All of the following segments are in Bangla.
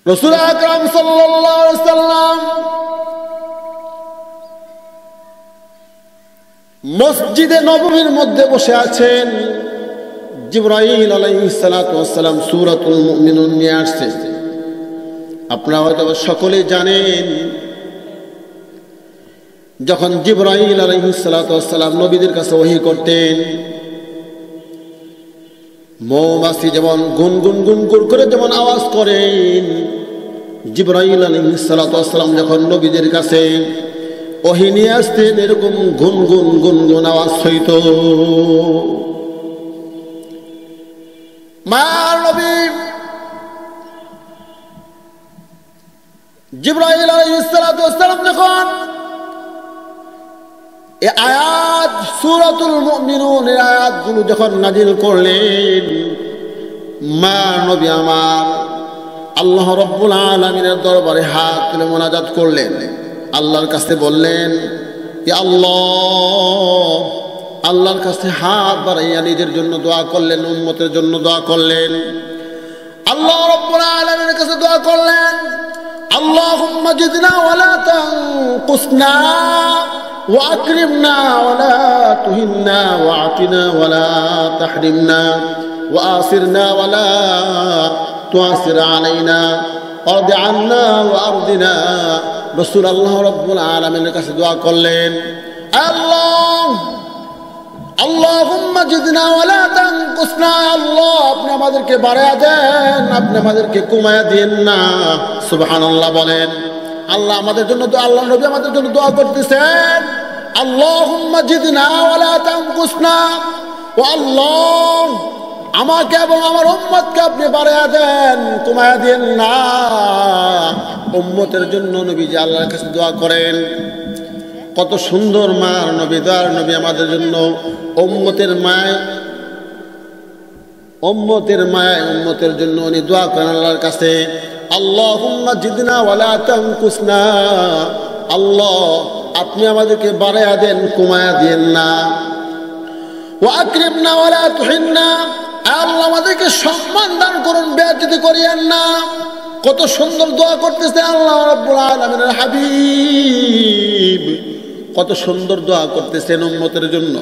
রাসূল আকরাম সাল্লাল্লাহু আলাইহি ওয়াসাল্লাম মসজিদে নববীর মধ্যে বসে আছেন। জিবরাইল আলাইহিস সালাতু ওয়াস সালাম সূরাতুল মুমিনুন নিয়ে আসছে। আপনারা হয়তো সকলেই জানেন, যখন জিবরাইল আলাইহিস সালাতু ওয়াস সালাম নবীদের কাছে ওহী করতেন, মৌমাছি যেমন গুনগুন গুনগুন করে যেমন আওয়াজ করেন, জিবরাইল আলাইহিস সালাতু ওয়াস সালাম যখন নবীদের কাছে ওহী নিয়ে আসতেন, এরকম গুনগুন গুনগুন আওয়াজ হইত। মায়ার নবী জিবরাইল আলাইহিস সালাতু ওয়াস সালাম যখন এই আয়াত সূরাতুল মুমিনুন এর আয়াতগুলো যখন নাজিল করলেন, মা নবী আমার আল্লাহ রাব্বুল আলামিনের দরবারে হাত তুলে মোনাজাত করলেন, আল্লাহর কাছে বললেন, ইয়া আল্লাহ, আল্লাহর কাছে হাত বাড়াইয়া নিজের জন্য দোয়া করলেন, উম্মতের জন্য দোয়া করলেন, আল্লাহ রাব্বুল আলামিনের কাছে দোয়া করলেন, আল্লাহুম্মা জিদনা ওয়া লা তানকুসনা ওয়া আকরিমনা ওয়া লা তুহিন্না ওয়া আতিনা ওয়া লা তাহরিমনা ওয়া আসিরনা ওয়া লা তুআসির আলাইনা ওয়ারদি আন্না ওয়া আরদিনা। রাসূল আল্লাহ রাব্বুল আলামিনের কাছে দোয়া করলেন, আল্লাহ আল্লাহুম্মা জিদনা ওয়া লা তানকুসনা, আল্লাহ আপনি আমাদেরকে বাড়ায়া দেন, আপনি আমাদেরকে কমায়া দেন না। সুবহানাল্লাহ বলেন। আল্লাহ আমাদের জন্য তো, আল্লাহ নবী আমাদের জন্য দোয়া করতেছেন, আল্লাহুম্মা জিদনা ওয়া লা তানকুসনা, ও আল্লাহ আমাকে এবং আমার উম্মতকে আপনি বাড়ায়া দেন, কমায়া দেন না। উম্মতের জন্য নবীজি আল্লাহর কাছে দোয়া করেন। কত সুন্দর মার নবী, দয়ার নবী আমাদের জন্য উম্মতের মায়, উম্মতের মায়, উম্মতের জন্য উনি দোয়া করেন আল্লাহর কাছে, আল্লাহুম্মা জিদনা ওয়া লা তানকুসনা, আল্লাহ আপনি আমাদেরকে বাড়ায়া দেন, কমায়া দেন না। ওয়া আকরিমনা ওয়া লা তুহিন্না, আল্লাহ আমাদেরকে সম্মান দান করুন, বেয়াদবি করিয়েন না। কত সুন্দর দোয়া করতেছে আল্লাহ রাব্বুল আলামিনের হাবিব, কত সুন্দর দোয়া করতেছেন উম্মতের জন্য।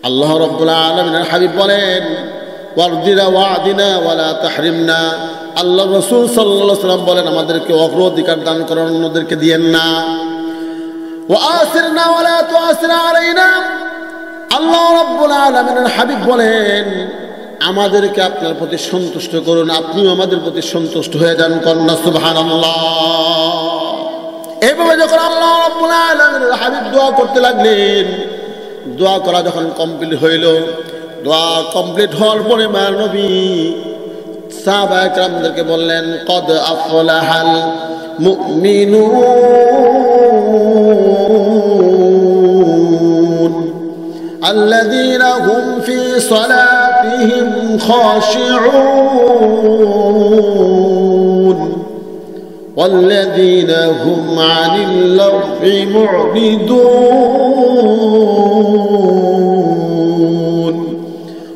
আল্লাহ রাব্বুল আলামিনের হাবিব বলেন, ওয়ারদিনা ওয়াদিনা ওয়া লা তাহরিমনা, আল্লাহ রাসূল সাল্লাল্লাহু আলাইহি ওয়াসাল্লাম বলেন, আমাদেরকে অগ্রাধিকার দান করেন, অন্যদেরকে দিয়েন না। ওয়া আসিরনা ওয়া লা তুআসির আলাইনা, আল্লাহ রাব্বুল আলামিনের হাবিব বলেন, আমাদেরকে আপনার প্রতি সন্তুষ্ট করুন, আপনিও আমাদের প্রতি সন্তুষ্ট হয়ে যান। কন্যা সুবহানাল্লাহ। এইভাবে যখন আল্লাহ রাব্বুল আলামিনের হাবিব দোয়া করতে লাগলেন, দোয়া করা যখন কমপ্লিট হইল, দোয়া কমপ্লিট হওয়ার পরে মায়ের নবী সাহাবায়ে কেরামদেরকে বললেন, কদ আফলাহাল মুমিনুন الذين هم في صلاتهم خاشعون والذين هم عن اللغو معرضون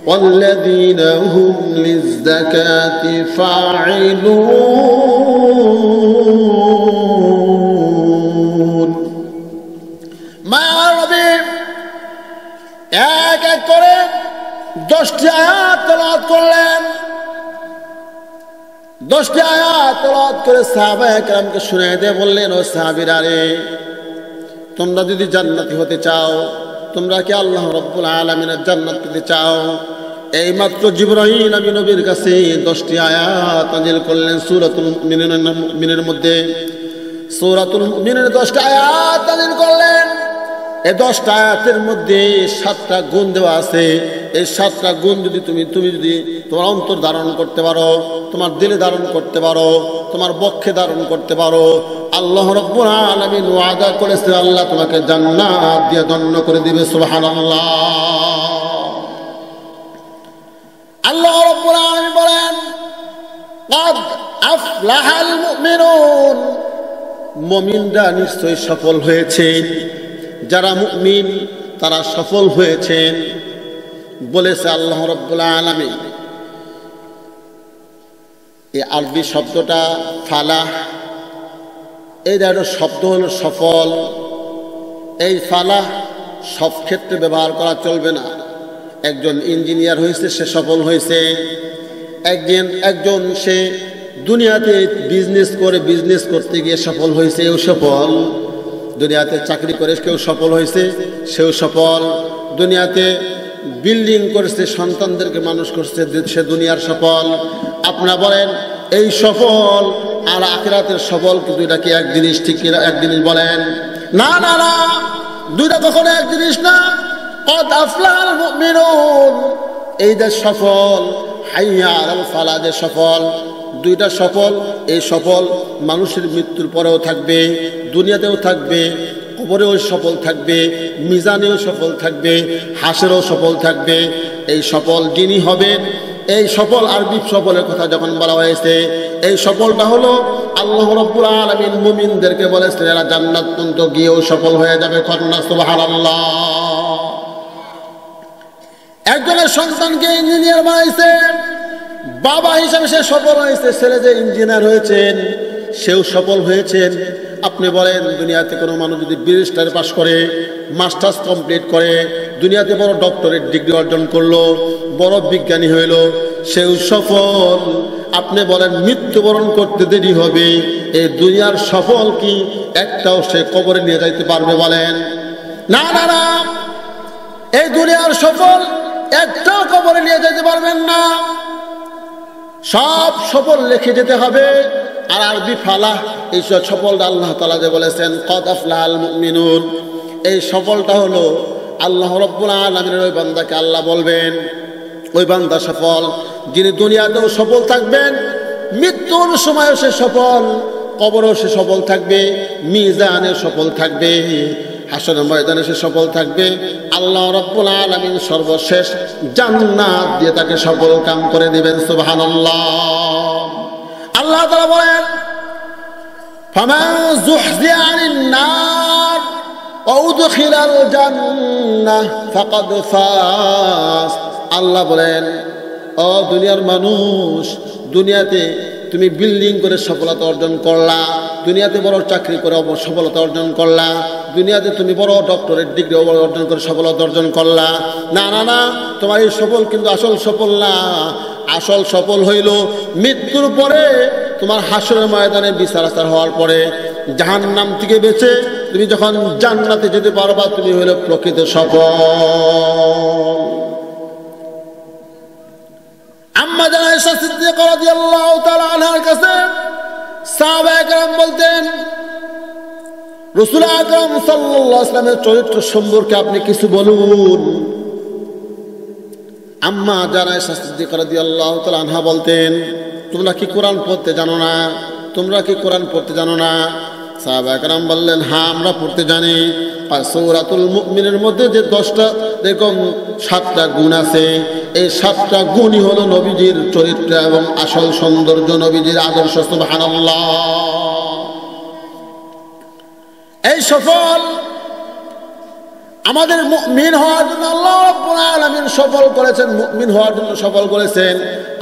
والذين هم للزكاة فاعلون। ما ربي এক এক করে 10টি আয়াত তেলাওয়াত করলেন। 10টি আয়াত তেলাওয়াত করে সাহাবায়ে কেরামকে শুনিয়ে দিয়ে বললেন, ও সাহাবীরা রে, তোমরা যদি জান্নাতি হতে চাও, তোমরা কি আল্লাহ রাব্বুল আলামিনের জান্নাত পেতে চাও, এইমাত্র জিবরাইল আমি নবীর কাছে 10টি আয়াত নাযিল করলেন সূরাতুল মুমিনের মধ্যে। সূরাতুল মুমিনের 10টি আয়াত নাযিল করলেন। এই 10টা আয়াতের মধ্যে 7টা গুণ দেওয়া আছে। এই 7টা গুণ যদি তুমি যদি তোমার অন্তর ধারণ করতে পারো, তোমার দিলে ধারণ করতে পারো, তোমার বক্ষে ধারণ করতে পারো, আল্লাহ রাব্বুল আলামিন ওয়াদা করেছে, আল্লাহ তোমাকে জান্নাত দিয়ে ধন্য করে দিবে। সুবহানাল্লাহ। আল্লাহ রাব্বুল আলামিন বলেন, قد أفلح المؤمنون, মুমিনরা নিশ্চয়ই সফল হয়েছে, যারা মুমিন তারা সফল হয়েছেন বলেছে আল্লাহ রাব্বুল আলামিন। এই আরবি শব্দটা ফালাহ, এই শব্দ হলো সফল। এই ফালাহ সব ক্ষেত্রে ব্যবহার করা চলবে না। একজন ইঞ্জিনিয়ার হয়েছে, সে সফল হয়েছে। একজন সে দুনিয়াতে বিজনেস করে, বিজনেস করতে গিয়ে সফল হয়েছে, এও সফল। দুনিয়াতে চাকরি করে কেউ সফল হয়েছে, সেও সফল। দুনিয়াতে বিল্ডিং করেছে, সন্তানদেরকে মানুষ করছে, সে দুনিয়ার সফল। আপনারা বলেন এই সফল আর আখিরাতের সফল কি দুইটা কি এক জিনিস? ঠিক কিনা? এক জিনিস বলেন। না না না, দুইটা কখনো এক জিনিস না। কদ আফলাহাল মুমিনুন, এই যে সফল, হাইয়া আলাল ফালাহ যে সফল, দুইটা সফল। এই সফল মানুষের মৃত্যুর পরেও থাকবে, দুনিয়াতেও থাকবে, কবরেও সফল থাকবে, মিজানেও সফল থাকবে, হাসরেও সফল থাকবে। এই সফল যিনি হবেন, এই সফল আরবি সফলের কথা যখন বলা হয়েছে, এই সফলটা হলো আল্লাহ রাব্বুল আলামিন মুমিনদেরকে বলেছেন এরা জান্নাত পর্যন্ত গিয়েও সফল হয়ে যাবে। কন্যা সুবহানাল্লাহ। একজনের সন্তানকে ইঞ্জিনিয়ার বানাইছে, বাবা হিসাবে সে সফল হয়েছে। ছেলে যে ইঞ্জিনিয়ার হয়েছেন, সেও সফল হয়েছেন। আপনি বলেন দুনিয়াতে কোনো মানুষ যদি ব্যারিস্টার পাস করে, মাস্টার্স কমপ্লিট করে, দুনিয়াতে বড় ডক্টরেট ডিগ্রি অর্জন করলো, বড় বিজ্ঞানী হইল, সেও সফল। আপনি বলেন মৃত্যুবরণ করতে দেরি হবে, এই দুনিয়ার সফল কি একটাও সে কবরে নিয়ে যাইতে পারবে? বলেন। না না না, এই দুনিয়ার সফল একটাও কবরে নিয়ে যেতে পারবেন না। সব সফল লিখে যেতে হবে। আর আরবি ফালাহ, এই সফলটা আল্লাহ তাআলা যে বলেছেন কদ আফলাহাল মুমিনুন, এই সফলটা হলো আল্লাহ রাব্বুল আলামিনের ওই বান্দাকে আল্লাহ বলবেন ওই বান্দা সফল যিনি দুনিয়াতেও সফল থাকবেন, মৃত্যুর সময়ও সে সফল, কবরেও সে সফল থাকবে, মিজানে সফল থাকবে, হাসরের ময়দানে সে সফল থাকবে। আল্লাহ রাব্বুল আলামিন সর্বশেষ জান্নাত দিয়ে তাকে সফল কাম করে দিবেন। সুবহানাল্লাহ। আল্লাহ তাআলা বলেন ফামান যুহজিয়া আনিন নার ওয়া উদখিলাল জান্নাহ ফাকাদ ফাজ। আল্লাহ বলেন ও দুনিয়ার মানুষ, দুনিয়াতে তুমি বিল্ডিং করে সফলতা অর্জন করলা, দুনিয়াতে বড় চাকরি করে সফলতা অর্জন করলা, দুনিয়াতে তুমি বড় ডক্টরেট ডিগ্রি অর্জন করে সফলতা অর্জন করলা। না না না, তোমার এই সফল কিন্তু আসল সফল না। আসল সফল হইল মৃত্যুর পরে, তোমার হাসরের ময়দানে বিচার আচার হওয়ার পরে, জাহান্নাম থেকে বেঁচে তুমি যখন জান্নাতে যেতে পারবা, তুমি হইল প্রকৃত সফল। আম্মা জান আয়েশা সিদ্দিকা রাদিয়াল্লাহু তাআলা আনহার কাছে সাহাবায়ে কেরাম বলতেন রাসূল আকরাম সাল্লাল্লাহু আলাইহি ওয়াসাল্লামের চরিত্র সম্পর্কে আপনি কিছু বলুন। আম্মা জান আয়েশা সিদ্দিকা রাদিয়াল্লাহু তাআলা আনহা বলতেন তোমরা কি কোরআন পড়তে জানো না? তোমরা কি কোরআন পড়তে জানো না? সাহাবায়ে কেরাম বললেন হ্যাঁ আমরা পড়তে জানি। আর সূরাতুল মুমিনের মধ্যে যে 10টা এরকম 7টা গুণ আছে, এই 7টা গুণই হলো নবীজির চরিত্র এবং আসল সৌন্দর্য, নবীজির আদর্শ। সুবহানাল্লাহ। এই সফল আমাদের মুমিন হওয়ার জন্য আল্লাহ রাব্বুল আলামিন সফল করেছেন, মুমিন হওয়ার জন্য সফল করেছেন।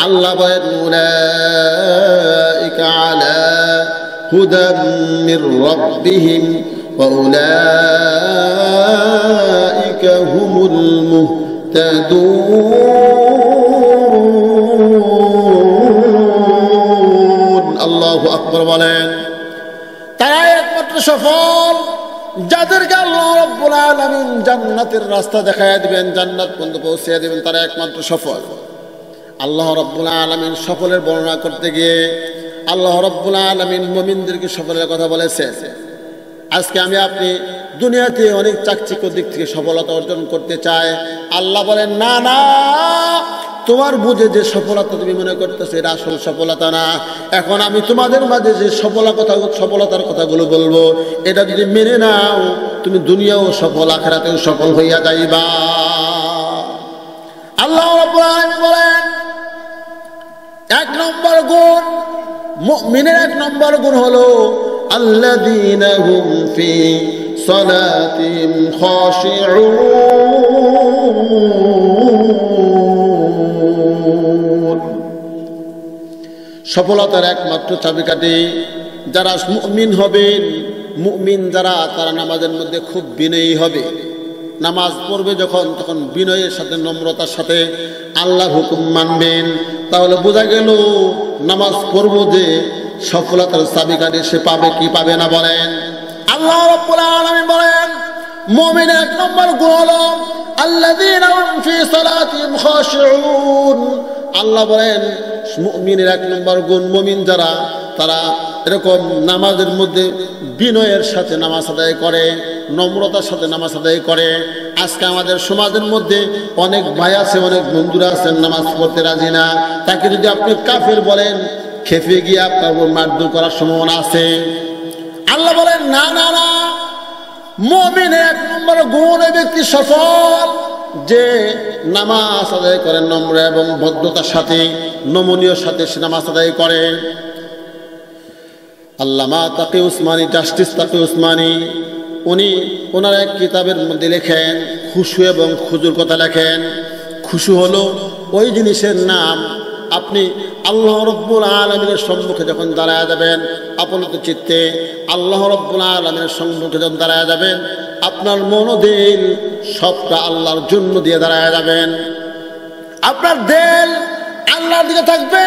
আল্লাহ বলেন উলাইকা আলা হুদাম মির রাব্বিহিম ওয়া উলাইকা হুমুল মুহতাদুন। আল্লাহু আকবার বলেন। তারা একমাত্র সফল যাদেরকে আল্লাহ রাব্বুল আলামিন জান্নাতের রাস্তা দেখায় দিবেন, জান্নাত পর্যন্ত পৌঁছে দিবেন, তারা একমাত্র সফল। আল্লাহ রাব্বুল আলামিন সফলের বর্ণনা করতে গিয়ে আল্লাহ রাব্বুল আলামিন মুমিনদেরকে সফলের কথা বলেছেন। আজকে আমি আপনি দুনিয়াতে অনেক চাকচিক্য দিক থেকে সফলতা অর্জন করতে চাই, আল্লাহ বলেন না না, তোমার বুঝে যে সফলতা তুমি মনে করতেছো এটা আসল সফলতা না। এখন আমি তোমাদের মাঝে যে সফলতার কথাগুলো বলবো, এটা যদি মেনে নাও তুমি দুনিয়াও সফল, আখিরাতেও সফল হইয়া যাইবা। আল্লাহ রাব্বুল আলামিন বলেন 1 নম্বর গুণ, মুমিনের 1 নম্বর গুণ হলো আল্লাযীনা হুম ফি সালাতিহিম খাশিউন। সফলতার একমাত্র চাবিকাঠি। যারা মুমিন হবেন, মুমিন যারা, তারা নামাজের মধ্যে খুব বিনয়ী হবে। নামাজ পড়বে যখন, তখন বিনয়ের সাথে, নম্রতার সাথে আল্লাহর হুকুম মানবেন। তাহলে বোঝা গেল নামাজ পড়বো যে সফলতার চাবিকাঠি সে পাবে কি পাবে না বলেন? আল্লাহ রাব্বুল আলামিন বলেন, মুমিনের এক নম্বর গুণ হলো আল্লাযীনা হুম ফি সালাতিহিম খাশিউন। আল্লাহ বলেন মুমিনের এক নম্বর গুণ, মুমিন যারা, তারা এরকম নামাজের মধ্যে বিনয়ের সাথে নামাজ আদায় করে, নম্রতার সাথে নামাজ আদায় করে। আজকে আমাদের সমাজের মধ্যে অনেক ভাই আছে, অনেক বন্ধুরা আছেন নামাজ পড়তে রাজি না। তাকে যদি আপনি কাফের বলেন, খেপে গিয়ে আপনার উপর মারধর করার সম্ভাবনা আছে। আল্লাহ বলেন না না না, মুমিনের এক নম্বর গুণ, ওই ব্যক্তি সফল যে নামাজ আদায় করে নম্র এবং ভদ্রতার সাথে, নমনীয় সাথে সে নামাজ আদায় করে। আল্লামা তাকি উসমানী, জাস্টিস তাকি উসমানী, উনি ওনার এক কিতাবের মধ্যে লেখেন, খুশু এবং খুজুর কথা লেখেন। খুশু হলো ওই জিনিসের নাম, আপনি আল্লাহ রাব্বুল আলামিনের সম্মুখে যখন দাঁড়ায় যাবেন, আপনিত চিত্তে আল্লাহ রাব্বুল আলামিনের সম্মুখে যখন দাঁড়ায় যাবেন, আপনার মনোদিল সবটা আল্লাহর জন্য দিয়ে দাঁড়ায় যাবেন। আপনার দিল আল্লাহর দিকে থাকবে,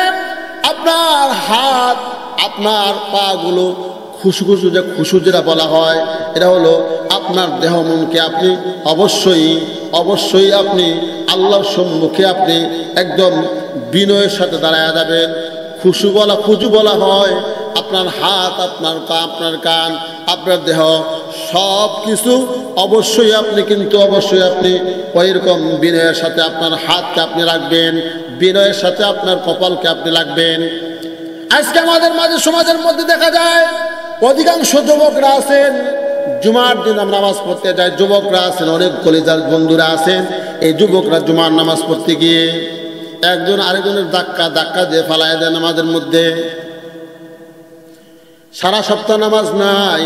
আপনার হাত, আপনার পা গুলো খুশু খুশু, যে খুশু যেটা বলা হয়, এটা হলো আপনার দেহ মনকে আপনি অবশ্যই অবশ্যই আপনি আল্লাহর সম্মুখে আপনি একদম বিনয়ের সাথে দাঁড়ায় যাবেন। খুশু বলা হয় আপনার হাত, আপনার পা, আপনার কান, আপনার দেহ সব কিছু অবশ্যই আপনি, কিন্তু অবশ্যই আপনি ওইরকম বিনয়ের সাথে আপনার হাতকে আপনি রাখবেন, বিনয়ের সাথে আপনার কপালকে আপনি রাখবেন। আজকে আমাদের মাঝে, সমাজের মধ্যে দেখা যায় অধিকাংশ যুবকরা আছেন, জুমার দিন আমরা নামাজ পড়তে যাই, যুবকরা আছেন, অনেক কলেজের বন্ধুরা আছেন, এই যুবকরা জুমার নামাজ পড়তে গিয়ে একজন আরেকজনের ধাক্কা দিয়ে ফালায় দেয় নামাজের মধ্যে। সারা সপ্তাহ নামাজ নাই,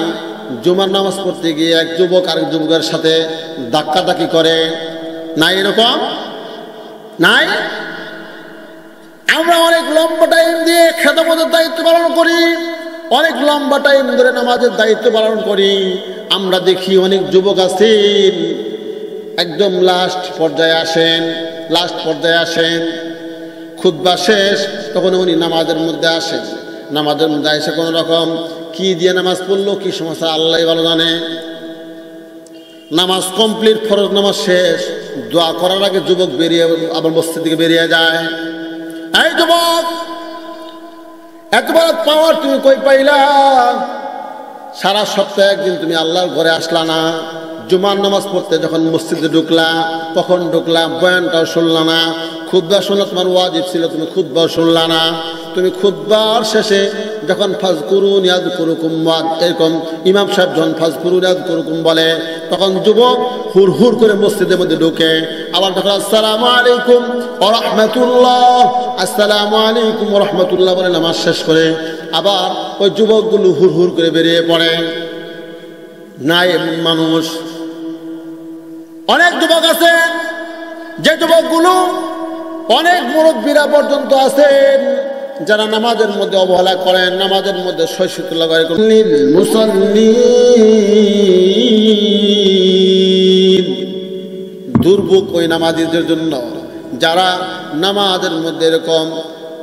জুমার নামাজ পড়তে গিয়ে এক যুবক আরেক যুবকের সাথে ধাক্কাধাক্কি করে। নাই এরকম? নাই? আমরা অনেক লম্বা টাইম দিয়ে খেদমতের দায়িত্ব পালন করি, অনেক লম্বা টাইম ধরে নামাজের দায়িত্ব পালন করি। আমরা দেখি অনেক যুবক আছেন একদম লাস্ট পর্যায়ে আসেন, খুতবা শেষ, তখন উনি নামাজের মধ্যে আসেন। নামাজের মধ্যে এসে কোনো রকম কি দিয়ে নামাজ পড়লো, কি সমস্যা আল্লাহ ভালো জানে। নামাজ কমপ্লিট, ফরজ নামাজ শেষ, দোয়া করার আগে যুবক বেরিয়ে আবার মসজিদ থেকে বেরিয়ে যায়। এই যুবক, এত বড় পাওয়ার তুমি কই পাইলা? সারা সপ্তাহে একদিন তুমি আল্লাহর ঘরে আসলা না, জুমার নামাজ পড়তে যখন মসজিদে ঢুকলা, কখন ঢুকলা, বয়ানটাও শুনলা না, খুতবা শোনা তোমার ওয়াজিব ছিল, তুমি খুতবাও শুনলা না। তুমি খুতবার শেষে যখন ফাজকুরুন ইয়াযকুরুকুম, এরকম ইমাম সাহেব যখন ফাজকুরুন ইয়াযকুরুকুম বলে, তখন যুবক হুড় করে মসজিদের মধ্যে ঢুকে, আবার যখন আসসালামু আলাইকুম ওয়া রাহমাতুল্লাহ, আসসালামু আলাইকুম ওয়া রাহমাতুল্লাহ বলে নামাজ শেষ করে আবার ওই যুবকগুলো হুড় করে বেরিয়ে পড়ে। নাই এমন মানুষ অনেক যুবক আছে, যে যুবকগুলো অনেক মুরব্বীরা পর্যন্ত আছেন যারা নামাজের মধ্যে অবহেলা করেন, নামাজের মধ্যে সহিষ্ণুতা করেন। দুর্ভোগ ওই নামাজীদের জন্য যারা নামাজের মধ্যে এরকম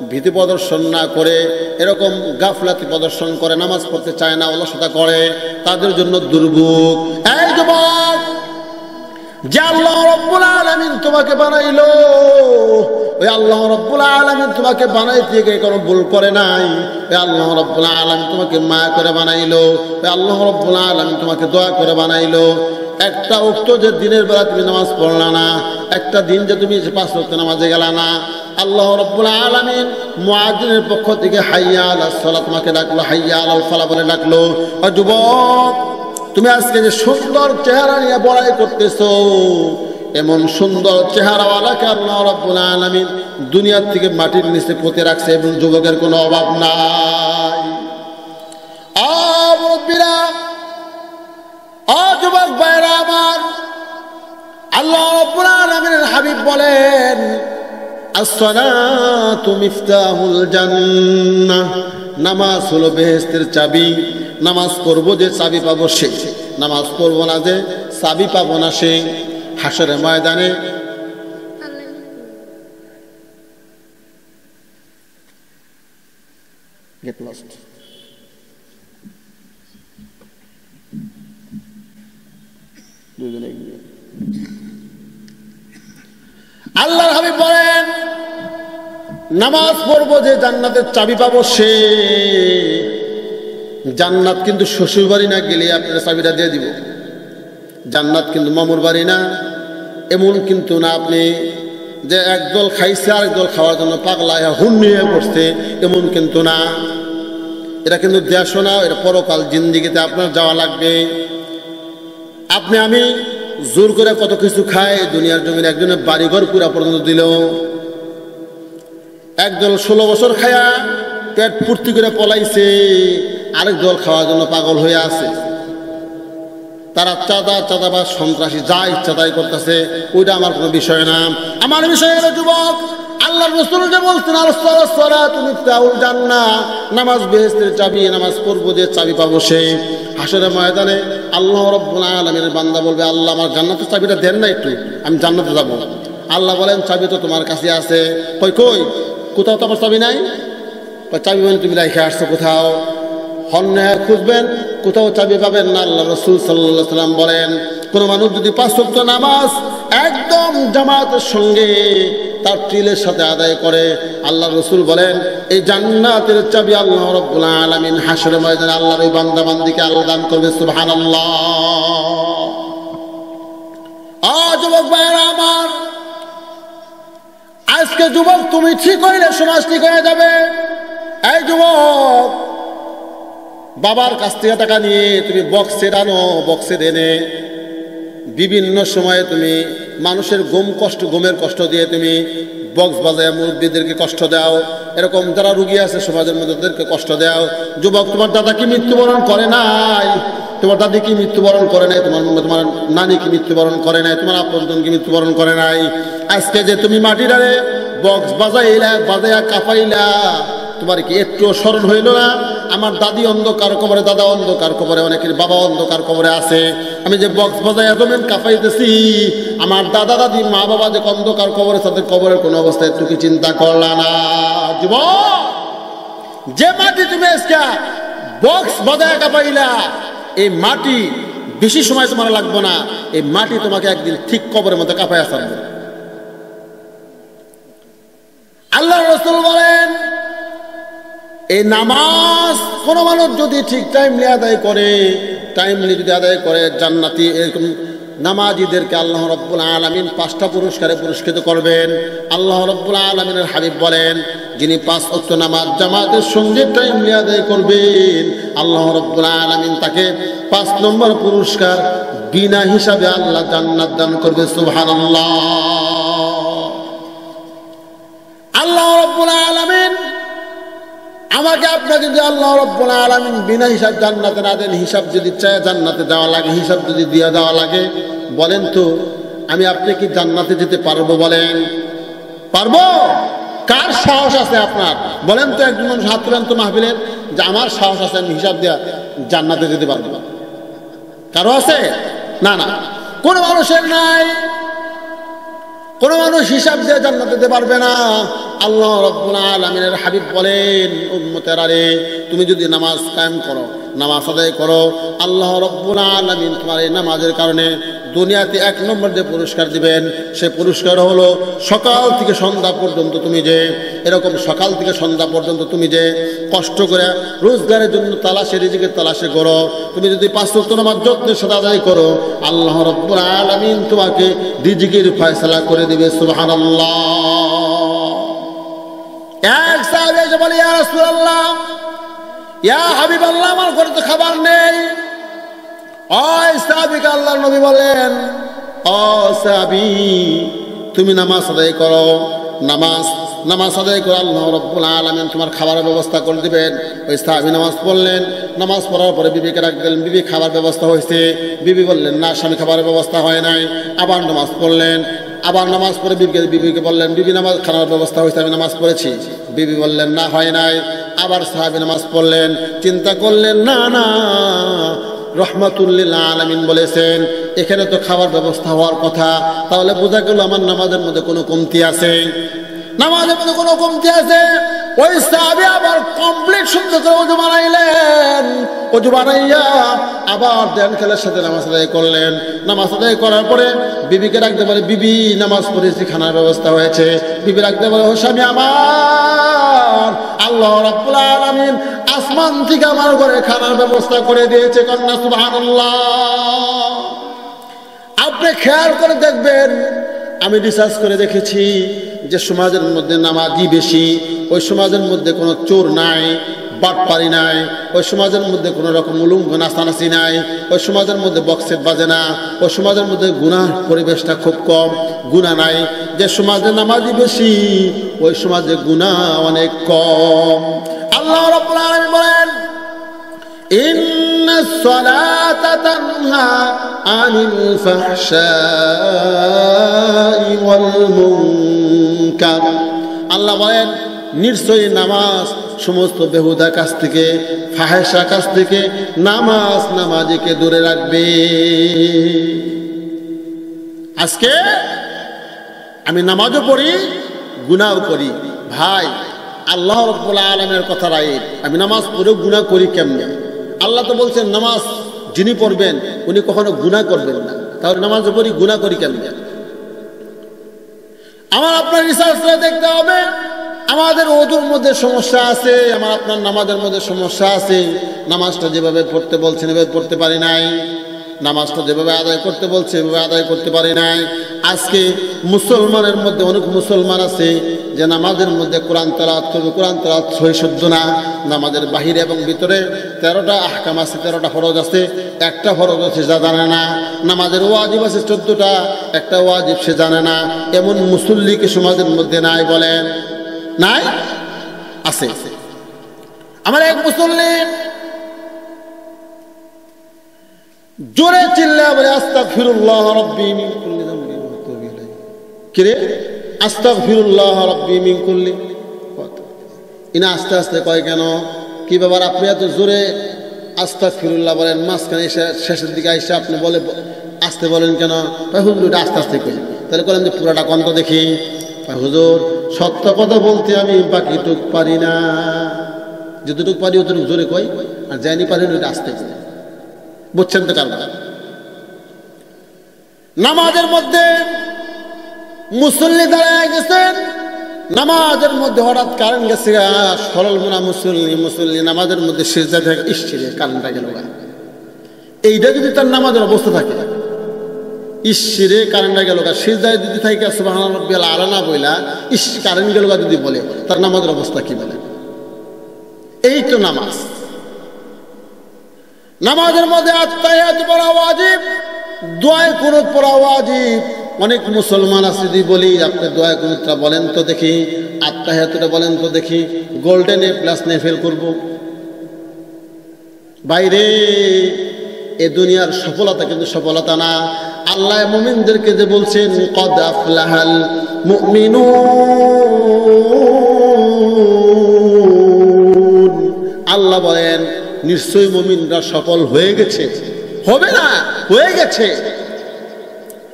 ভীতি প্রদর্শন না করে, এরকম গাফলাতি প্রদর্শন করে, নামাজ পড়তে চায় না, অলসতা করে, তাদের জন্য দুর্ভোগ। এই যুবক, যে আল্লাহ রাব্বুল আলামিন তোমাকে বানাইলো, ওই আল্লাহ রাব্বুল আলামিন তোমাকে বানাইতে গিয়ে কোনো ভুল করে নাই। ওই আল্লাহ রাব্বুল আলামিন তোমাকে মায়া করে বানাইলো, ওই আল্লাহ রাব্বুল আলামিন তোমাকে দয়া করে বানাইলো। একটা ওয়াক্ত যে দিনের বেলা তুমি নামাজ পড়লা না, একটা দিন যে তুমি 5 ওয়াক্ত নামাজে গেলা না, আল্লাহ রাব্বুল আলামিন মুয়াজ্জিনের পক্ষ থেকে হাইয়া আলাস সালাত তোমাকে ডাকলো, হাইয়া আলাল ফালাহ বলে ডাকলো। ও যুবক, তুমি আজকে যে সুন্দর চেহারা নিয়ে বড়াই করতেছো, এমন সুন্দর চেহারাওয়ালাকে আল্লাহ রাব্বুল আলামিন দুনিয়ার থেকে মাটির নিচে পুঁতে রাখছে এবং যুবকের কোনো অভাব নাই। মুরব্বীরা, যুবক ভাইরা আমার, আল্লাহ রাব্বুল আলামিনের হাবিব বলেন, আসসালাতু মিফতাহুল জান্নাহ, নামাজ হলো বেহেশতের চাবি। নামাজ পড়বো যে চাবি পাবো সে, নামাজ পড়বো না যে চাবি পাবো না সে। হাসরের ময়দানে get lost. আল্লাহর হাবিব বলেন, নামাজ পড়বো যে জান্নাতের চাবি পাবো সে। জান্নাত কিন্তু শ্বশুর বাড়ি না গেলে আপনার চাবিটা দিয়ে দিব। জান্নাত কিন্তু মামুর বাড়ি না, এমন কিন্তু না আপনি যে একদল খাইছে আর একদল খাওয়ার জন্য পাগলা হুন্নি হয়ে পড়ছে, এমন কিন্তু না। এটা কিন্তু দেশ না, এটা পরকাল জিন্দিগিতে আপনার যাওয়া লাগবে। আপনি আমি জোর করে কত কিছু খাই, দুনিয়ার জমিনে একজনের বাড়িঘর পুরা পর্যন্ত দিল। একদল 16 বছর খায়া পেট পূর্তি করে পলাইছে, আরেক দল খাওয়ার জন্য পাগল হয়ে আছে। তারা চাঁদাবাজ সন্ত্রাসী যা ইচ্ছা তাই করতেছে, ওইটা আমার কোনো বিষয় না। আমার বিষয় হলো যুবক, আল্লাহর রাসূল যে বলছেন আসসালাতু মিফতাহুল জান্নাহ, নামাজ বেহেশতের চাবি, নামাজ পড়বো যে চাবি পাবো সে। হাসরের ময়দানে আল্লাহ রাব্বুল আলামিনের বান্দা বলবে, আল্লাহ আমার জান্নাতের চাবিটা দেন না একটু, আমি জান্নাতে যাব। আল্লাহ বলেন, চাবি তো তোমার কাছে আছে। কই কোথাও তো আমার চাবি নাই। চাবি মানে তুমি রাইখে আসছো কোথাও, হন্যা খুঁজবেন, কোথাও চাবি পাবেন না। আল্লাহ রাসূল সাল্লাল্লাহু আলাইহি ওয়াসাল্লাম বলেন, কোন মানুষ যদি 5 ওয়াক্ত নামাজ একদম জামাতের সঙ্গে তার টিলের সাথে আদায় করে, আল্লাহ রাসূল বলেন এই জান্নাতের চাবি আল্লাহ রাব্বুল আলামিন হাসরের ময়দানে আল্লাহর ওই বান্দা বান্দীকে আল্লাহ দান করবে। সুবহানাল্লাহ। যুবক ভাইরা আমার, আজকে যুবক তুমি ঠিক হইলে সমাজ ঠিক হয়ে যাবে। এই যুবক, বাবার কাছ থেকে টাকা নিয়ে তুমি বক্সে আনো, বক্সে এনে বিভিন্ন সময়ে তুমি মানুষের ঘুমের কষ্ট দিয়ে তুমি বক্স বাজায় মুরব্বীদেরকে কষ্ট দাও। এরকম যারা রুগী আছে সমাজের মধ্যে তাদেরকে কষ্ট দাও। যুবক, তোমার দাদা কি মৃত্যুবরণ করে নাই? তোমার দাদি কি মৃত্যুবরণ করে নাই? তোমার নানি কি মৃত্যুবরণ করে নাই? তোমার আপনজন কি মৃত্যুবরণ করে নাই? আজকে যে তুমি মাটির আরে বক্স বাজাইয়া কাঁপাইলা, তোমার কি একটু স্মরণ হইল না আমার দাদি অন্ধকার কবরে, দাদা অন্ধকার কবরে, অনেকের বাবা অন্ধকার কবরে আছে। আমি যে বক্স বাজায় এতদিন কাঁপাইতেছি, আমার দাদা দাদি মা বাবা যে অন্ধকার কবরে, তাদের কবরের কোনো অবস্থায় একটু কি চিন্তা করলা না? যুবক, যে মাটি তুমি আজকে বক্স বাজায় কাঁপাইলা, এই মাটি বেশি সময় তোমার লাগবে না। এই মাটি তোমাকে একদিন ঠিক কবরের মধ্যে কাঁপাইয়া ছাড়বে। আল্লাহ রাসূল বলেন, এই নামাজ কোনো মানুষ যদি ঠিক টাইমলি আদায় করে, যদি আদায় করে, জান্নাতি এরকম নামাজিদেরকে আল্লাহ রাব্বুল আলামিন 5টা পুরস্কারে পুরস্কৃত করবেন। আল্লাহ রাব্বুল আলামিনের হাবিব বলেন, যিনি 5 ওয়াক্ত নামাজ জামাতের সঙ্গে টাইমলি আদায় করবেন, আল্লাহ রাব্বুল আলামিন তাকে 5 নম্বর পুরস্কার বিনা হিসাবে আল্লাহ জান্নাত দান করবে। সুবহানাল্লাহ। আল্লাহ রাব্বুল আলামিন আমাকে আপনাকে যদি আল্লাহ রাব্বুল আলামিন বিনা হিসাব জান্নাতে না দেন, হিসাব যদি চায় জান্নাতে দেওয়া লাগে, হিসাব যদি দিয়ে দেওয়া লাগে, বলেন তো আমি আপনি কি জান্নাতে যেতে পারবো? বলেন পারবো? কার সাহস আছে আপনার? বলেন তো, একজন মানুষ হাত তুলেন তো মাহফিলের, যে আমার সাহস আছে আমি হিসাব দেওয়া জান্নাতে যেতে পারবো। কারো আছে? না, কোনো মানুষের নাই। কোন মানুষ হিসাব দিয়ে জান্নাতে যেতে পারবে না। আল্লাহ রাব্বুল আলামিনের হাবিব বলেন, উম্মতেরা রে, তুমি যদি নামাজ কায়েম করো, নামাজ আদায় করো, আল্লাহ রাব্বুল আলামিন তোমার এই নামাজের কারণে দুনিয়াতে 1 নম্বর যে পুরস্কার দিবেন, সে পুরস্কার হলো সকাল থেকে সন্ধ্যা পর্যন্ত তুমি যে এরকম সকাল থেকে সন্ধ্যা পর্যন্ত তুমি যে কষ্ট করে রোজগারের জন্য রিজিকের তালাশে করো, তুমি যদি 5 ওয়াক্ত নামাজ যত্নের সাথে আদায় করো, আল্লাহ রাব্বুল আলামিন তোমাকে রিজিকের ফয়সালা করে দিবে। সুবহানাল্লাহ। এক সাহাবী এসে বলে, ইয়া রাসূলুল্লাহ, ইয়া হাবিবাল্লাহ, আমার ঘরে তো খাবার নেই। ওই সাহাবীকে আল্লাহর নবী বলেন, ও সাহাবী, তুমি নামাজ আদায় করো, নামাজ আদায় করে আল্লাহ রাব্বুল আলামিন তোমার খাবারের ব্যবস্থা করে দিবেন। ওই সাহাবী নামাজ পড়লেন, নামাজ পড়ার পরে বিবিকে ডাক দিলেন, বিবি খাবার ব্যবস্থা হয়েছে? বিবি বললেন, না স্বামী, খাবারের ব্যবস্থা হয় নাই। আবার নামাজ পড়লেন, আবার নামাজ পড়ে বিবিকে বললেন, বিবি নামাজ খানার ব্যবস্থা হয়েছে, আমি নামাজ পড়েছি। বিবি বললেন না, হয় নাই। আবার সাহাবী নামাজ পড়লেন, চিন্তা করলেন না না, রহমাতুল্লিল আলামিন বলেছেন এখানে তো খাবার ব্যবস্থা হওয়ার কথা, তাহলে বোঝা গেল আমার নামাজের মধ্যে কোনো কমতি আছে, নামাজের মধ্যে কোনো কমতি আছে। ওই সাহাবী আবার কমপ্লিট সুন্দর করে ওযু বানাইলেন, ওযু বানাইয়া আবার ধ্যান খেলার সাথে নামাজ আদায় করলেন। নামাজ আদায় করার পরে বিবিকে ডাকতে বলে, বিবি নামাজ পড়েছি, খানার ব্যবস্থা হয়েছে। বিবি ডাকতে বলে, ও স্বামী আমার, আল্লাহ রাব্বুল আলামিন আসমান থেকে আমার ঘরে খানার ব্যবস্থা করে দিয়েছে। কন্যা সুবহানাল্লাহ। আপনি খেয়াল করে দেখবেন, আমি রিসার্চ করে দেখেছি যে সমাজের মধ্যে নামাজি বেশি, ওই সমাজের মধ্যে কোনো চোর নাই, বাটপারি নাই, ওই সমাজের মধ্যে কোনো রকম উলঙ্গ নাচানাচি নাই, ওই সমাজের মধ্যে বক্সেট বাজে না, ওই সমাজের মধ্যে গুনাহ পরিবেশটা খুব কম, গুনাহ নাই। যে সমাজে নামাজি বেশি, ওই সমাজে গুনাহ অনেক কম। আল্লাহ রাব্বুল আলামিন বলেন, ইন্নাস সালাতা তানহা আনিল ফাহশাই ওয়াল মুনকার। আল্লাহ বলেন নিশ্চয়ই নামাজ সমস্ত বেহুদা কাজ থেকে, ফাহেসা কাজ থেকে নামাজ নামাজিকে দূরে রাখবে। আজকে আমি নামাজও পড়ি, গুনাহও করি। ভাই, আল্লাহ রাব্বুল আলামিনের কথা রাইট, আমি নামাজ পড়েও গুনাহ করি কেমনে? আল্লাহ তো বলছেন নামাজ যিনি পড়বেন উনি কখনো গুনাহ করবেন না, তাহলে নামাজও পড়ি, গুনাহ করি কেমনে? আমার আপনার রিসার্চ করে দেখতে হবে। আমাদের ওযুর মধ্যে সমস্যা আছে, আমার আপনার নামাজের মধ্যে সমস্যা আছে। নামাজটা যেভাবে পড়তে বলছেন এভাবে পড়তে পারি নাই, নামাজটা যেভাবে আদায় করতে বলছে এভাবে আদায় করতে পারি নাই। আজকে মুসলমানের মধ্যে অনেক মুসলমান আছে যে নামাজের মধ্যে কোরআন তেলাওয়াত করবে, কোরআন তেলাওয়াত সহি শুদ্ধ না। নামাজের বাহিরে এবং ভিতরে 13টা আহকাম আছে, 13টা ফরজ আছে, একটা ফরজ আছে যা জানে না। নামাজের ওয়াজিব আছে 14টা, একটা ওয়াজিব সে জানে না। এমন মুসল্লি কি সমাজের মধ্যে নাই? বলেন নাই? আছে। আমার এক মুসল্লি জোরে চিল্লায়া বলে, আস্তাগফিরুল্লাহ রাব্বি মিন কুল্লি যামবি ওয়া আতুবু ইলাইহি। কি রে? আস্তাগফিরুল্লাহ রাব্বি মিন কুল্লি। ইনা আস্তে আস্তে কয় কেন? কি ব্যাপার আপনি এত জোরে আস্তাগফিরুল্লাহ বলেন, মাঝখানে এসে শেষের দিকে এসে আপনি বলে আস্তে বলেন কেন? হুজুর আস্তে আস্তে কই। তাহলে বলেন যে পুরাটা কন্ত দেখি। হুজুর সত্য কথা বলতে আমি বাকিটুক পারি না, যতটুকু পারি অতটুকু জোরে কই, আর যাইনি পারি ওটা আস্তে আস্তে। বুঝছেন তো কারণ? নামাজের মধ্যে মুসল্লি দাঁড়ায় গেছেন, নামাজের মধ্যে হঠাৎ কারেন্ট গেছে, সরল মোনা মুসল্লি নামাজের মধ্যে সিজদা থেকে ইসরে কারেন্টটা গেল। এইটা যদি তার নামাজের অবস্থা থাকে, ইসরে কারেন্টটা গেল, সিজদায় যদি থাকে সুবহান রাব্বিয়াল আলা না বইলা ইস কারেন্ট গেল যদি বলে, তার নামাজের অবস্থা কি বলে? এই তো নামাজ। নামাজের মধ্যে আত্তাহিয়াত পড়া ওয়াজিব, দোয়া কুনুত পড়া ওয়াজিব। অনেক মুসলমান আছে যদি বলি আপনি দোয়া কুনুতটা বলেন তো দেখি, আত্তাহিয়াতটা বলেন তো দেখি, গোল্ডেন এ প্লাস নিয়ে ফেল করব। বাইরে এ দুনিয়ার সফলতা কিন্তু সফলতা না। আল্লাহ মুমিনদেরকে যে বলছেন কদ আফলাহাল মুমিনুন, আল্লাহ বলেন নিশ্চয়ই মুমিনরা সফল হয়ে গেছে। হবে না, হয়ে গেছে।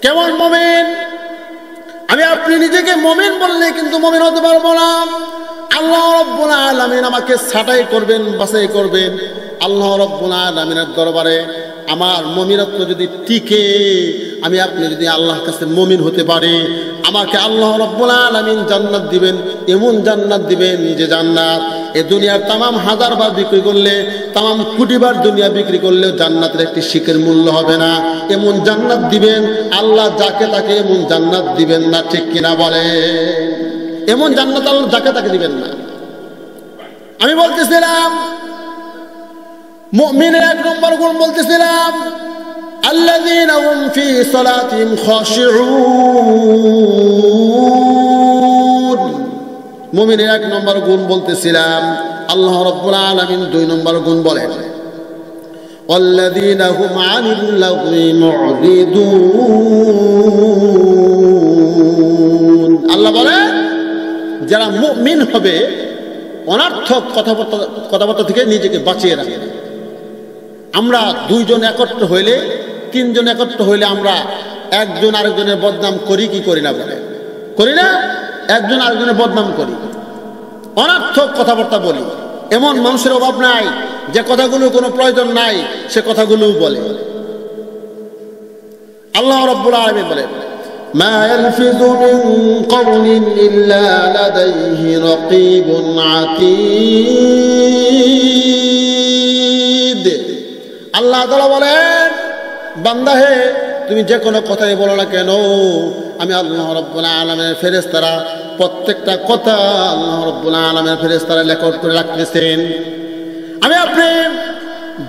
কেমন মুমিন? আমি আপনি নিজেকে মুমিন বললে কিন্তু মুমিন হতে পারবো না। আল্লাহ রাব্বুল আলামিন আমাকে ছাঁটাই করবেন, বাছাই করবেন। আল্লাহ রাব্বুল আলামিনের দরবারে আমার মুমিনত্ব যদি টিকে, আমি আপনি যদি আল্লাহর কাছে মুমিন হতে পারি, আমাকে আল্লাহ রাব্বুল আলামিন জান্নাত দিবেন। এমন জান্নাত দিবেন যে জান্নাত এ দুনিয়ার তামাম হাজার বার বিক্রি করলে, তামাম কোটি বার দুনিয়া বিক্রি করলেও জান্নাতের একটি শিকের মূল্য হবে না। এমন জান্নাত দিবেন আল্লাহ যাকে তাকে এমন জান্নাত দিবেন না, ঠিক কিনা বলে? এমন জান্নাত আল্লাহ যাকে তাকে দিবেন না। আমি বলতেছিলাম মুমিনের এক নম্বর গুণ বলতেছিলাম, আল্লাযীনা হুম ফী সালাতিহিম খাশিউন। মুমিনের এক নম্বর গুণ বলতেছিলাম। আল্লাহ রাব্বুল আলামিন 2 নম্বর গুণ বলেন, ওয়াল্লাযীনা হুম আনিল লাগwi মু'রিদুন। আল্লাহ বলে যারা মুমিন হবে অনর্থক কথাবার্তা থেকে নিজেকে বাঁচিয়ে রাখে। আমরা দুইজন একত্র হইলে, তিনজন একত্র হইলে আমরা একজন আরেকজনের বদনাম করি কি করি না? বলে করি না? একজন আরেকজনের বদনাম করি, অনর্থক কথাবার্তা বলি। এমন মানুষের অভাব নাই যে কথাগুলো কোনো প্রয়োজন নাই সে কথাগুলো বলে। আল্লাহ রাব্বুল আলামিন বলেন মা ইয়ালফিযু মিন কওলিন ইল্লা লাদাইহি রাকীবুন আতীদ। আল্লাহ তাআলা বলেন বান্দা হে তুমি যে কোনো কথাই বলো না কেন, আমি আল্লাহ রাব্বুল আলামিনের ফেরেশতারা প্রত্যেকটা কথা আল্লাহ রাব্বুল আলামিনের ফেরেশতারা রেকর্ড করে রাখতেছেন। আমি আপনি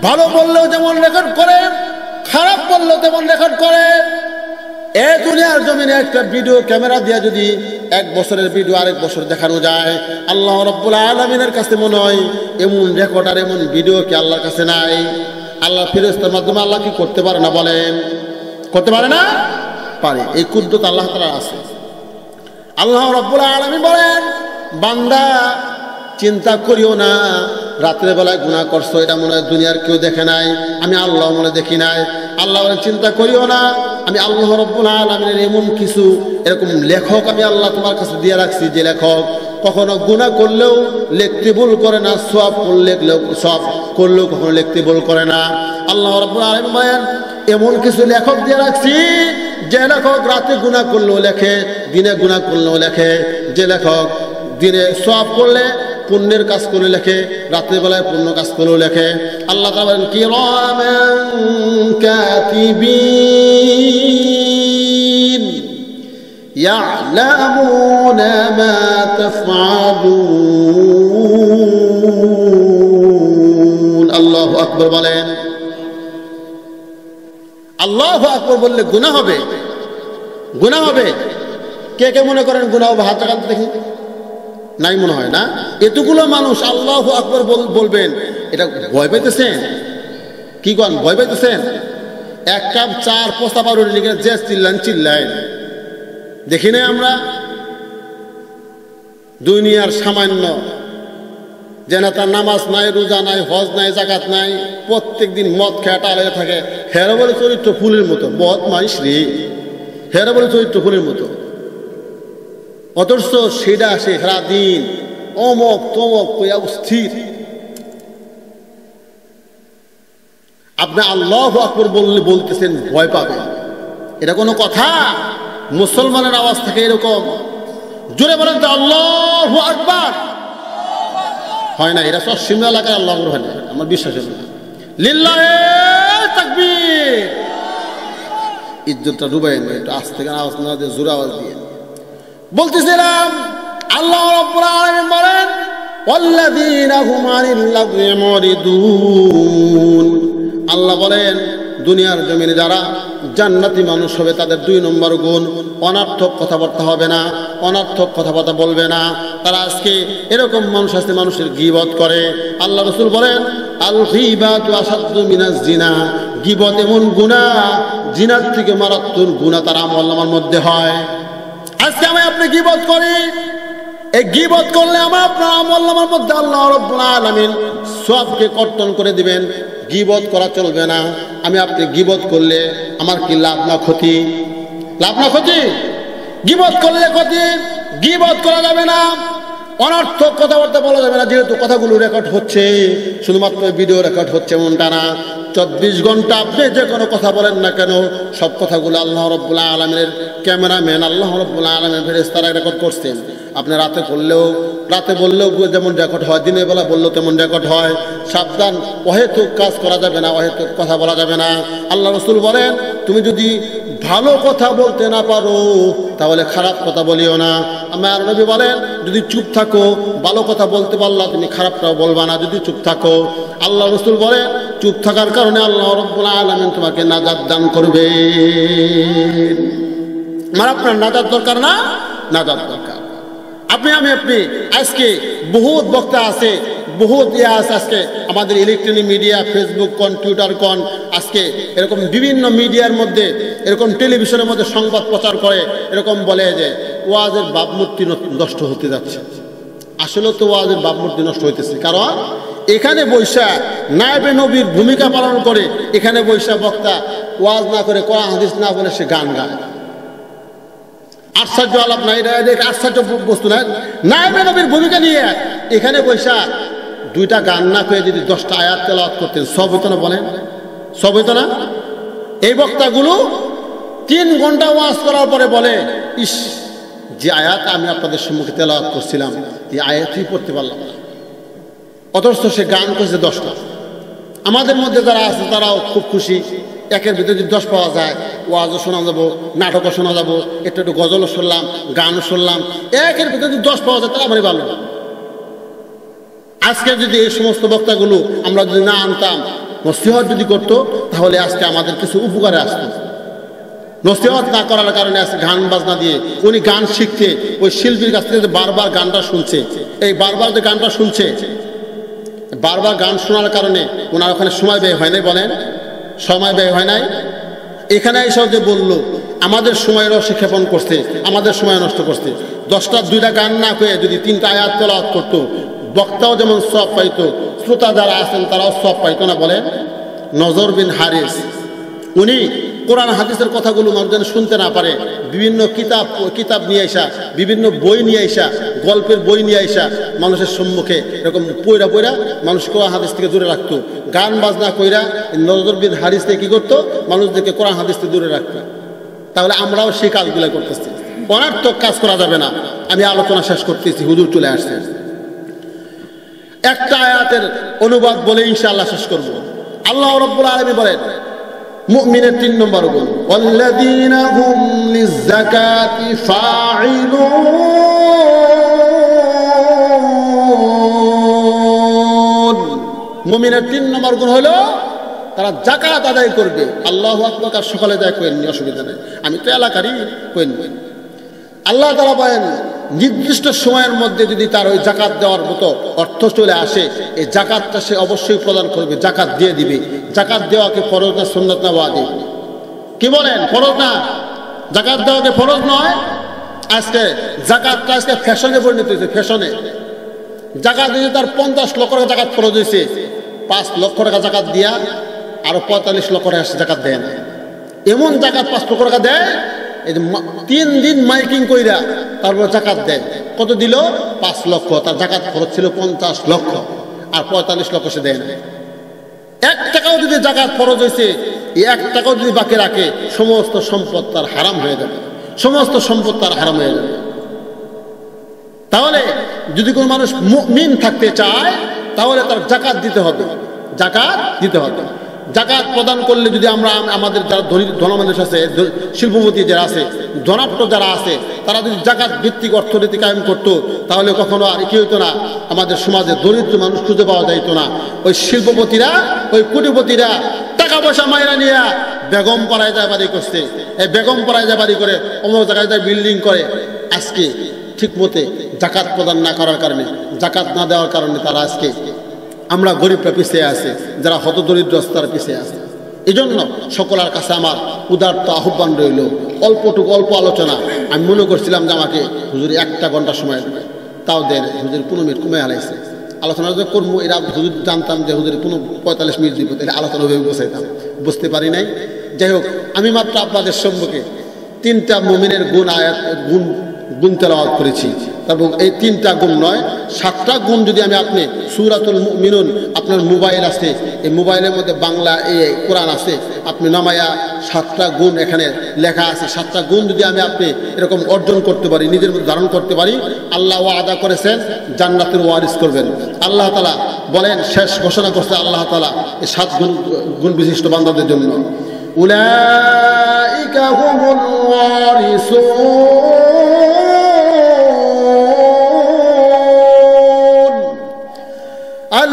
ভালো বললেও যেমন রেকর্ড করে, খারাপ বললেও তেমন রেকর্ড করে। এই দুনিয়ার জমিনে একটা ভিডিও ক্যামেরা দিয়ে যদি 1 বছরের ভিডিও আরেক বছর দেখানো যায়, আল্লাহ রাব্বুল আলামিনের কাছে মনে হয় এমন রেকর্ড আর এমন ভিডিও কি আল্লাহর কাছে নাই? আল্লাহ ফেরেশতার মাধ্যমে আল্লাহ কি করতে পারে না? বলেন করতে পারে না? পারে। এই কুদরত আল্লাহ তাআলার আছে। আল্লাহ রাব্বুল আলামিন বলেন বান্দা চিন্তা করিও না, রাতের বেলায় গুনাহ করছো এটা মনে হয় দুনিয়ার কেউ দেখে নাই, আমি আল্লাহ মনে দেখি নাই। আল্লাহ বলেন চিন্তা করিও না, আমি আল্লাহ রাব্বুল আলামিনের এমন কিছু এরকম লেখক আমি আল্লাহ তোমার কাছে দিয়ে রাখছি যে লেখক কখনো গুনাহ করলেও লিখতে ভুল করে না, সওয়াব করলেও কখনো লিখতে ভুল করে না। আল্লাহ রাব্বুল আলামিন বলেন এমন কিছু লেখক দিয়ে রাখছি যে লেখক রাতে গুনাহ করলেও লেখে, দিনে গুনাহ করলেও লেখে। যে লেখক দিনে সওয়াব করলে পুণ্যের কাজ করে লেখে, রাতের বেলায় পুণ্য কাজ করেও লেখে। আল্লাহ তাআলা বলেন কিরামান কাতিবিন ইয়ালামুনা মা তাফআলুন। আল্লাহু আকবার বলেন। আল্লাহু আকবার বললে গুনাহ হবে, গুনাহ হবে। কে কে মনে করেন গুনাহ হবে? হাত লাগাতে দেখি। নাই মনে হয় না? এতগুলো মানুষ আল্লাহু আকবার বলবেন, এটা ভয় পাইতেছেন? কি কন ভয় পাইতেছেন? 1 কাপ চার প্রস্তাব আর লিখে যে চিল্লায় দেখি নাই আমরা? দুনিয়ার সামান্য যে না তার নামাজ নাই, রোজা নাই, হজ নাই, জাকাত নাই, প্রত্যেক দিন মদ খেয়ে টালে থাকে, হেরা বলে চরিত্র ফুলের মতো, বদমাইশ রে, হেরা বলে চরিত্র ফুলের মতো। অথচ সেটা সে সারা দিন অমক তমক কইয়া স্থির। আপনি আল্লাহু আকবার বলতেছেন ভয় পাবেন, এটা কোনো কথা? মুসলমানের আওয়াজ থাকে এরকম, জোরে বলেন তো আল্লাহু আকবার। হয় না? এটা সব সীমা এলাকায় আল্লাহ হয় না, আমার বিশ্বাস হয় না। লিল্লাহে তাকবীর। ইজ্জতটা ডুবাই না, একটু আস্তে করে আওয়াজ না দিয়ে জোরে আওয়াজ দিয়ে বলতেছিলাম। আল্লাহ রাব্বুল আলামিন বলেন ওয়াল্লাযীনা হুম আনিল লাগwi মুরিদুন। আল্লাহ বলেন দুনিয়ার জমিনে যারা জান্নাতি মানুষ হবে তাদের 2 নম্বর গুণ অনর্থক কথাবার্তা হবে না, অনর্থক কথাবার্তা বলবে না। তারা আজকে এরকম মানুষ আছে মানুষের গীবত করে। আল্লাহ রাসূল বলেন আল গীবাতু আসাদ্দু মিনাজ জিনা। গীবত এমন গুনাহ, জিনার থেকে মারাত্মক গুনাহ তার আমলনামার মধ্যে হয়। আজকে আমি আপনি গীবত করি, এই গীবত করলে আমার আপনার আমলনামার মধ্যে আল্লাহ রাব্বুল আলামিন সওয়াবকে কর্তন করে দিবেন। গীবত করা চলবে না। আমি আপনি গীবত করলে আমার কি লাভ না ক্ষতি? লাভ না ক্ষতি? গীবত করলে ক্ষতি। গীবত করা যাবে না, অনর্থক কথাবার্তা বলা যাবে না। যেহেতু কথাগুলো রেকর্ড হচ্ছে, শুধুমাত্র ভিডিও রেকর্ড হচ্ছে এমনটা না। 24 ঘন্টা আপনি যে কোনো কথা বলেন না কেন, সব কথাগুলো আল্লাহ রাব্বুল আলামিনের ক্যামেরাম্যান আল্লাহ রাব্বুল আলামিনের ফেরেশতারা রেকর্ড করছেন। আপনি রাতে বললেও যেমন রেকর্ড হয়, দিনের বেলা বললেও তেমন রেকর্ড হয়। সাবধান, অহেতুক কাজ করা যাবে না, অহেতুক কথা বলা যাবে না। আল্লাহ রাসূল বলেন তুমি যদি ভালো কথা বলতে না পারো তাহলে খারাপ কথা বলিও না। আমার নবী বলেন যদি চুপ থাকো, ভালো কথা বলতে পারলা তুমি খারাপটাও বলবা না যদি চুপ থাকো। আল্লাহ রাসূল বলেন চুপ থাকার কারণে আল্লাহ রাব্বুল আলামিন তোমাকে নাজাত দান করবেন। আমার আপনার নাজাত দরকার না? নাজাত দরকার। আপনি আজকে বহুত বক্তা আছে, বহুত আছে আজকে আমাদের ইলেকট্রনিক মিডিয়া, ফেসবুক কন, টুইটার কন, আজকে এরকম বিভিন্ন মিডিয়ার মধ্যে, এরকম টেলিভিশনের মধ্যে সংবাদ প্রচার করে, এরকম বলে যে ওয়াজের ভাবমূর্তি নষ্ট হতে যাচ্ছে। আসলে তো ওয়াজের ভাবমূর্তি নষ্ট হইতেছে, কারণ এখানে বৈশা নায়েবে নবীর ভূমিকা পালন করে, এখানে বৈশা বক্তা ওয়াজ না করে, কোরআন হাদিস না বলে সে গান গায়। আশ্চর্য আলাপ নাই, আশ্চর্য বস্তু নাই। নায়েবে নবীর ভূমিকা নিয়ে এখানে বৈশা দুইটা গান না করে যদি 10টা আয়াত তেলাওয়াত করতেন, সব হইতো না? বলেন, সব হইতো না? এই বক্তাগুলো 3 ঘন্টা ওয়াজ করার পরে বলে, ইস, যে আয়াত আমি আপনাদের সম্মুখে তেলাওয়াত করছিলাম এই আয়াতই পড়তে পারলাম না। অথচ সে গান করেছে 10টা। আমাদের মধ্যে যারা আছে তারাও খুব খুশি, একের ভিতরে যদি 10 পাওয়া যায়, ওয়াজও শোনা যাবো, নাটকও শোনা যাবো, একটু একটু গজলও শুনলাম, গানও শুনলাম, একের ভিতরে যদি 10 পাওয়া যায় তারা আমারই ভালো। আজকে যদি এই সমস্ত বক্তাগুলো আমরা যদি না আনতাম, নসিহত যদি করতো, তাহলে আজকে আমাদের কিছু উপকারে আসতো। নসিহত না করার কারণে আজকে গান বাজনা দিয়ে উনি গান শিখতে ওই শিল্পীর কাছ থেকে বারবার গানটা শুনছে, এই বারবার যে গানটা শুনছে, বারবার গান শোনার কারণে ওনার ওখানে সময় ব্যয় হয় নাই। বলেন, সময় ব্যয় হয় নাই? এখানে এসব যে বললো আমাদের সময়েরও সে ক্ষেপণ করছে, আমাদের সময় নষ্ট করছে। 2টা গান না করে যদি 3টা আয়াত তেলাওয়াত করতো, বক্তাও যেমন সওয়াব পাইতো, শ্রোতা যারা আছেন তারাও সওয়াব পাইতো না? বলেন, নজর বিন হারিস উনি কোরআন হাদিসের কথাগুলো মানুষ যেন শুনতে না পারে, বিভিন্ন কিতাব নিয়ে আসা, বিভিন্ন বই নিয়ে আসা, গল্পের বই নিয়ে আসা মানুষের সম্মুখে এরকম পয়রা মানুষ কোরআন হাদিস থেকে দূরে রাখতো। গান বাজনা কইরা নজর বিন হারিস থেকে কী করতো? মানুষদেরকে কোরআন হাদিস থেকে দূরে রাখতো। তাহলে আমরাও সেই কাজগুলো করতেছি, অনার্থক কাজ করা যাবে না। আমি আলোচনা শেষ করতেছি, হুজুর চলে আসছে। একটা আয়াতের অনুবাদ বলে ইনশাআল্লাহ শেষ করব। আল্লাহ রাব্বুল আলামিন বলেন, মুমিনের 3 নম্বর গুণ, ওয়াল্লাযীনা হুম লিয-যাকাতি ফাঈলুন। মুমিনের 3 নম্বর গুণ হলো তারা যাকাত আদায় করবে। আল্লাহু আকবার, সকালে যায় করেন, অসুবিধা নেই, আমি তো এলাকারই করেন। আল্লাহ তাআলা বলেন, নির্দিষ্ট সময়ের মধ্যে যদি তার ওই যাকাত দেওয়ার মতো অর্থ চলে আসে, এই যাকাতটা সে অবশ্যই প্রদান করবে, যাকাত দিয়ে দিবে। যাকাত দেওয়াকে ফরজ না সুন্নাত না ওয়াজিব? কি বলেন? ফরজ না? যাকাত দেওয়াকে ফরজ নয়? আজকে যাকাতটা আজকে ফ্যাশনে পরিণত হয়েছে, ফ্যাশনে। যাকাত দিয়ে তার 50 লক্ষ টাকা যাকাত ফরজ হয়েছে, 5 লক্ষ টাকা যাকাত দিয়া আরো 45 লক্ষ টাকা যাকাত দেয় না। এমন যাকাত 5 লক্ষ টাকা দেয়, এই 3 দিন মাইকিং কইরা তারপর যাকাত দেয়। কত দিল? 5 লক্ষ। তার যাকাত খরচ ছিল 50 লক্ষ, আর 45 লক্ষ সে দেয় না। 1 টাকাও যদি যাকাত খরচ হয়েছে, এই 1 টাকাও যদি বাকি রাখে, সমস্ত সম্পদ তার হারাম হয়ে যাবে, সমস্ত সম্পদ তার হারাম হয়ে যাবে। তাহলে যদি কোনো মানুষ মুমিন থাকতে চায়, তাহলে তার যাকাত দিতে হবে, যাকাত দিতে হবে। যাকাত প্রদান করলে যদি আমরা আমাদের যারা ধনী মানুষ আছে, শিল্পপতি যারা আছে, ধনাঢ্য যারা আছে, তারা যদি যাকাত ভিত্তিক অর্থনীতি কায়েম করতো, তাহলে কখনো আর কি হইতো না, আমাদের সমাজে দরিদ্র মানুষ খুঁজে পাওয়া যাইতো না। ওই শিল্পপতিরা, ওই কোটিপতিরা টাকা পয়সা মায়েরা নিয়ে বেগম পাড়ায় যায় বাড়ি করছে, এই বেগম পাড়ায় যায় বাড়ি করে, অন্য জায়গায় যায় বিল্ডিং করে। আজকে ঠিক মতে যাকাত প্রদান না করার কারণে, যাকাত না দেওয়ার কারণে তারা আজকে আমরা গরিবরা পিছিয়ে আছে, যারা হতদরিদ্র তারা পিছিয়ে আছে। এই জন্য সকলের কাছে আমার উদারত আহ্বান রইল, অল্প আলোচনা। আমি মনে করছিলাম যে আমাকে হুজুর 1 ঘন্টা সময় দেবে, তাও দেন হুজুর 15 মিনিট কমে হালাইছে। আলোচনা যে করবো এরা হুজুর জানতাম যে হুজুর 45 মিনিট দিব, তাহলে আলোচনা ভেবে বসাইতাম, বুঝতে পারি নাই। যাই হোক, আমি মাত্র আপনাদের সম্মুখে 3টা মুমিনের গুণ তেলাওয়াত করেছি। এবং এই 3টা গুণ নয়, 7টা গুণ যদি আপনি সূরাতুল মুমিনুন, আপনার মোবাইল আছে, এই মোবাইলের মধ্যে বাংলা এই কোরআন আছে, আপনি নামায়া 7টা গুণ এখানে লেখা আছে, 7টা গুণ যদি আপনি এরকম অর্জন করতে পারি, নিজের মধ্যে ধারণ করতে পারি, আল্লাহ ওয়াদা করেছেন জান্নাতের ওয়ারিস করবেন। আল্লাহ তাআলা বলেন, শেষ ঘোষণা করছে আল্লাহ তাআলা এই 7 গুণ বিশিষ্ট বান্দাদের জন্য, উলাইকা হুমুল ওয়ারিসুন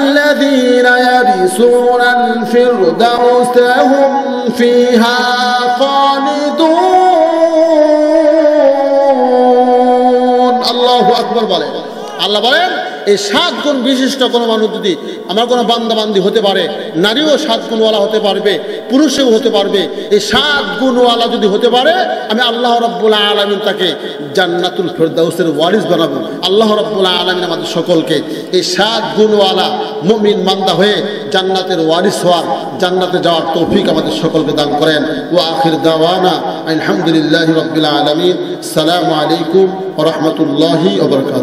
الذين يرثون الفردوس هم فيها خالدون। আল্লাহু আকবার বলেন। আল্লাহ বলেন এই 7 গুণ বিশিষ্ট কোনো মানুষ যদি আমার কোনো বান্দাবান্দি হতে পারে, নারীও 7 গুণওয়ালা হতে পারবে, পুরুষেও হতে পারবে, এই 7 গুণওয়ালা যদি হতে পারে, আমি আল্লাহ রাব্বুল আলামিন তাকে জান্নাতুল ফেরদাউসের ওয়ারিস বানাবো। আল্লাহ রাব্বুল আলামিন আমাদের সকলকে এই 7 গুণওয়ালা মুমিন বান্দা হয়ে জান্নাতের ওয়ারিস হওয়ার, জান্নাতে যাওয়ার তৌফিক আমাদের সকলকে দান করেন। ওয়া আখির দাওয়ানা আলহামদুলিল্লাহি রাব্বিল আলামিন। আসসালামু আলাইকুম ওয়া রাহমাতুল্লাহি ওয়া বারাকাতুহু।